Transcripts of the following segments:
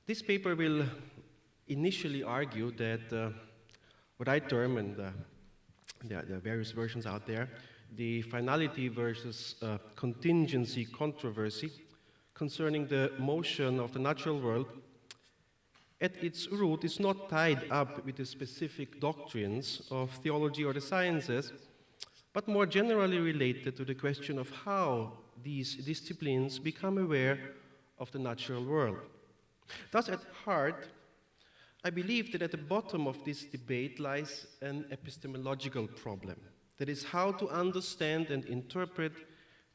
This paper will initially argue that what I term, and there are various versions out there, the finality versus contingency controversy concerning the motion of the natural world at its root is not tied up with the specific doctrines of theology or the sciences, but more generally related to the question of how these disciplines become aware of the natural world. Thus, at heart, I believe that at the bottom of this debate lies an epistemological problem. That is, how to understand and interpret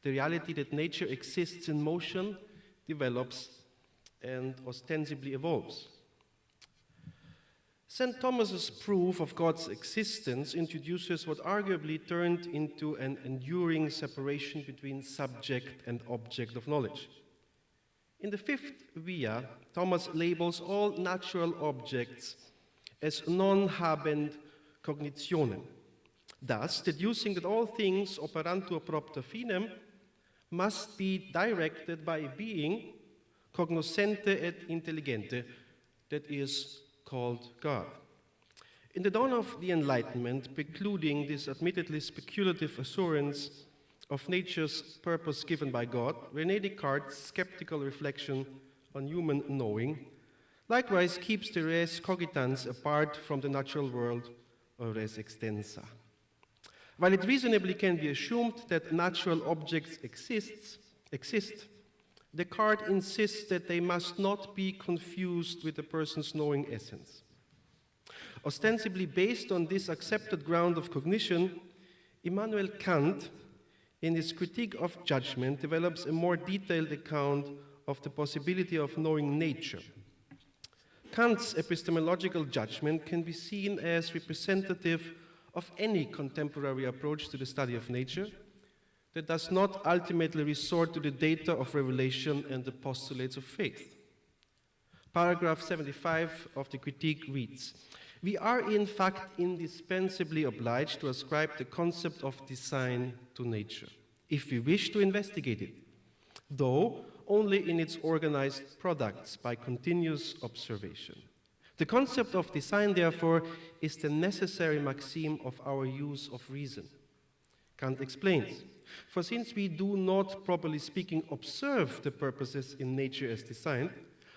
the reality that nature exists in motion, develops, and ostensibly evolves. St. Thomas's proof of God's existence introduces what arguably turned into an enduring separation between subject and object of knowledge. In the fifth via, Thomas labels all natural objects as non habent cognitionem, thus deducing that all things operantur propter finem must be directed by a being cognoscente et intelligente, that is called God. In the dawn of the Enlightenment, precluding this admittedly speculative assurance of nature's purpose given by God, René Descartes' skeptical reflection on human knowing likewise keeps the res cogitans apart from the natural world, or res extensa. While it reasonably can be assumed that natural objects exist, Descartes insists that they must not be confused with a person's knowing essence. Ostensibly based on this accepted ground of cognition, Immanuel Kant, in his critique of judgment, develops a more detailed account of the possibility of knowing nature. Kant's epistemological judgment can be seen as representative of any contemporary approach to the study of nature that does not ultimately resort to the data of revelation and the postulates of faith. Paragraph 75 of the critique reads, "We are in fact indispensably obliged to ascribe the concept of design to nature, if we wish to investigate it, though only in its organized products by continuous observation. The concept of design, therefore, is the necessary maxim of our use of reason." Kant explains, "For since we do not, properly speaking, observe the purposes in nature as designed,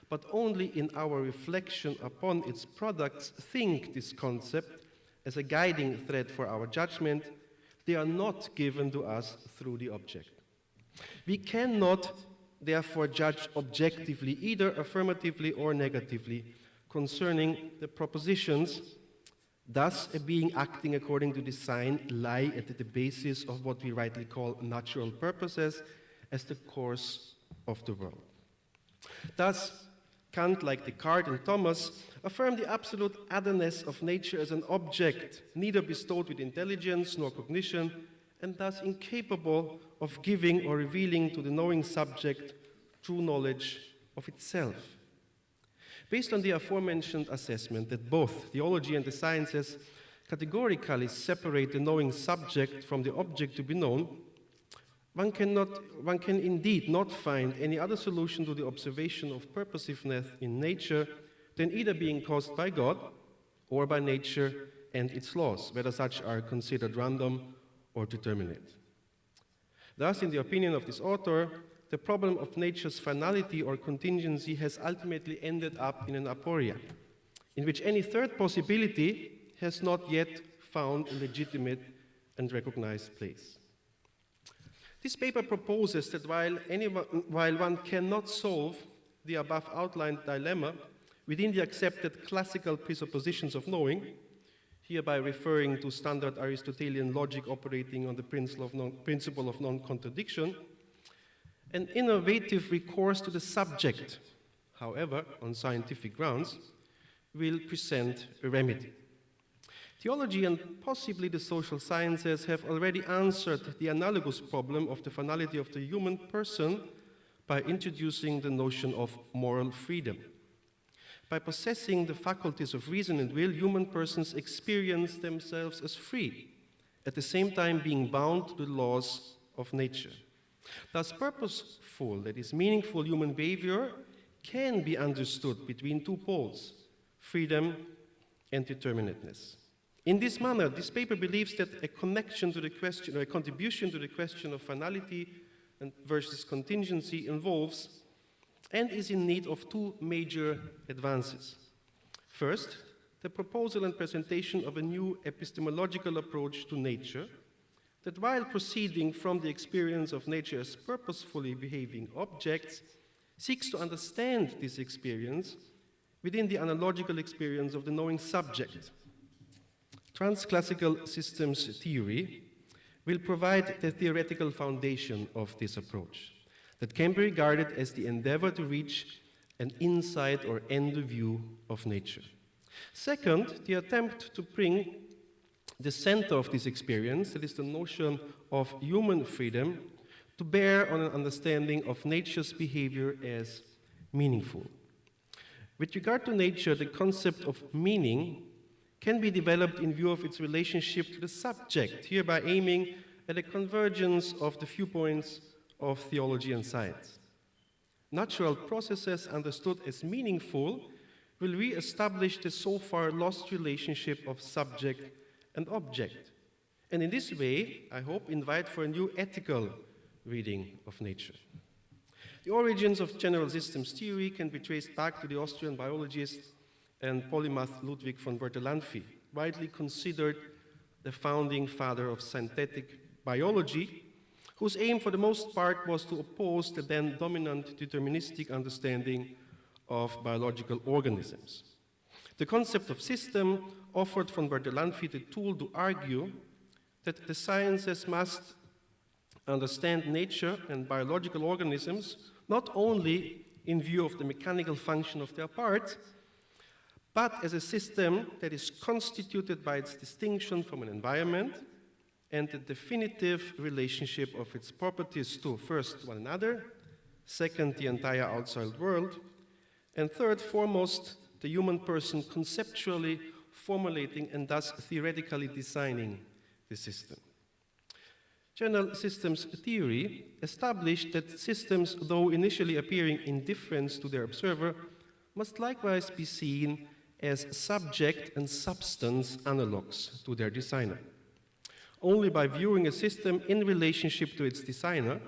but only in our reflection upon its products think this concept as a guiding thread for our judgment, they are not given to us through the object. We cannot, therefore, judge objectively, either affirmatively or negatively, concerning the propositions. Thus, a being acting according to design lie at the basis of what we rightly call natural purposes as the course of the world." Thus, Kant, like Descartes and Thomas, affirmed the absolute otherness of nature as an object, neither bestowed with intelligence nor cognition, and thus incapable of giving or revealing to the knowing subject true knowledge of itself. Based on the aforementioned assessment that both theology and the sciences categorically separate the knowing subject from the object to be known, one can indeed not find any other solution to the observation of purposiveness in nature than either being caused by God or by nature and its laws, whether such are considered random or determinate. Thus, in the opinion of this author, the problem of nature's finality or contingency has ultimately ended up in an aporia, in which any third possibility has not yet found a legitimate and recognized place. This paper proposes that while one cannot solve the above outlined dilemma within the accepted classical presuppositions of knowing, hereby referring to standard Aristotelian logic operating on the principle of non-contradiction, an innovative recourse to the subject, however, on scientific grounds, will present a remedy. Theology and possibly the social sciences have already answered the analogous problem of the finality of the human person by introducing the notion of moral freedom. By possessing the faculties of reason and will, human persons experience themselves as free, at the same time being bound to the laws of nature. Thus, purposeful, that is, meaningful human behavior can be understood between two poles, freedom and determinateness. In this manner, this paper believes that a connection to the question, or a contribution to the question of finality and versus contingency involves and is in need of two major advances. First, the proposal and presentation of a new epistemological approach to nature that, while proceeding from the experience of nature as purposefully behaving objects, seeks to understand this experience within the analogical experience of the knowing subject. Transclassical systems theory will provide the theoretical foundation of this approach that can be regarded as the endeavor to reach an insight or end view of nature. Second, the attempt to bring the center of this experience, that is the notion of human freedom, to bear on an understanding of nature's behavior as meaningful. With regard to nature, the concept of meaning can be developed in view of its relationship to the subject, hereby aiming at a convergence of the viewpoints of theology and science. Natural processes understood as meaningful will re-establish the so far lost relationship of subject and object, and in this way, I hope, invite for a new ethical reading of nature. The origins of general systems theory can be traced back to the Austrian biologist and polymath Ludwig von Bertalanffy, widely considered the founding father of synthetic biology, whose aim for the most part was to oppose the then dominant deterministic understanding of biological organisms. The concept of system offered von Bertalanffy the tool to argue that the sciences must understand nature and biological organisms not only in view of the mechanical function of their parts, but as a system that is constituted by its distinction from an environment and the definitive relationship of its properties to, first, one another, second, the entire outside world, and third, foremost, the human person conceptually formulating and thus theoretically designing the system. General systems theory established that systems, though initially appearing in difference to their observer, must likewise be seen as subject and substance analogues to their designer. Only by viewing a system in relationship to its designer,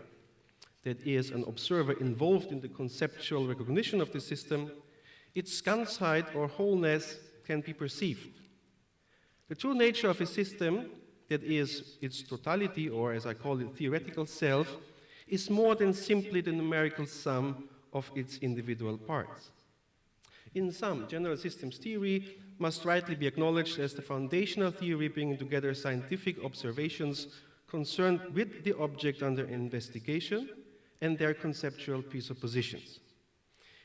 that is, an observer involved in the conceptual recognition of the system, its Ganzheit or wholeness can be perceived. The true nature of a system, that is, its totality, or as I call it, theoretical self, is more than simply the numerical sum of its individual parts. In sum, general systems theory must rightly be acknowledged as the foundational theory bringing together scientific observations concerned with the object under investigation and their conceptual presuppositions.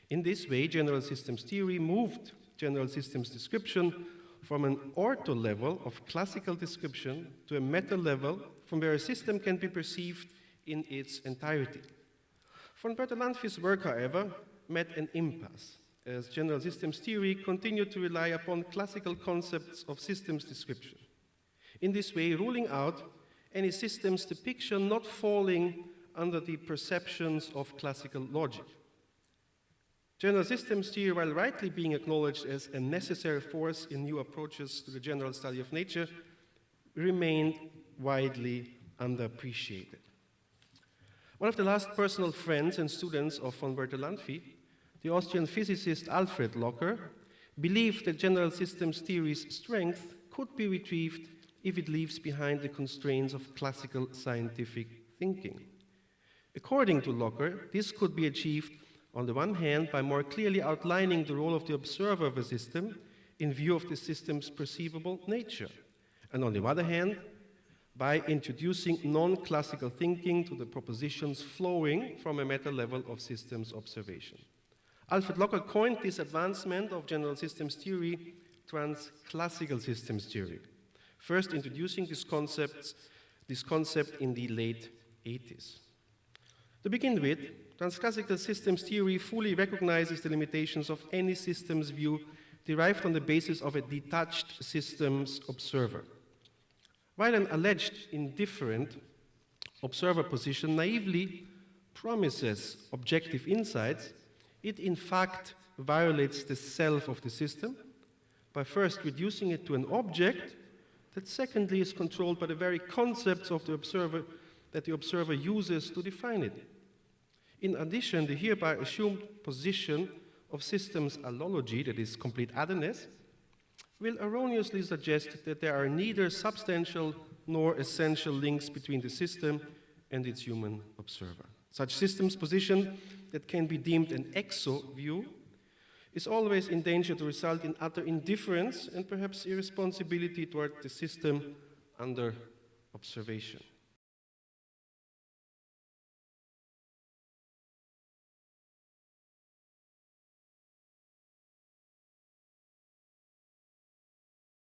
In this way, general systems theory moved general systems description from an ortho level of classical description to a meta level from where a system can be perceived in its entirety. Von Bertalanffy's work, however, met an impasse, as general systems theory continued to rely upon classical concepts of systems description. In this way, ruling out any systems depiction not falling under the perceptions of classical logic. General systems theory, while rightly being acknowledged as a necessary force in new approaches to the general study of nature, remained widely underappreciated. One of the last personal friends and students of von Bertalanffy, the Austrian physicist Alfred Locker, believed that general systems theory's strength could be retrieved if it leaves behind the constraints of classical scientific thinking. According to Locker, this could be achieved on the one hand by more clearly outlining the role of the observer of a system in view of the system's perceivable nature, and on the other hand, by introducing non-classical thinking to the propositions flowing from a meta-level of systems observation. Alfred Locker coined this advancement of general systems theory transclassical systems theory, first introducing this concept in the late 80s. To begin with, transclassical systems theory fully recognizes the limitations of any systems view derived on the basis of a detached systems observer. While an alleged indifferent observer position naively promises objective insights, it in fact violates the self of the system by first reducing it to an object that secondly is controlled by the very concepts of the observer that the observer uses to define it. In addition, the hereby assumed position of systems allology, that is complete otherness, will erroneously suggest that there are neither substantial nor essential links between the system and its human observer. Such systems position that can be deemed an exo view is always in danger to result in utter indifference and perhaps irresponsibility toward the system under observation.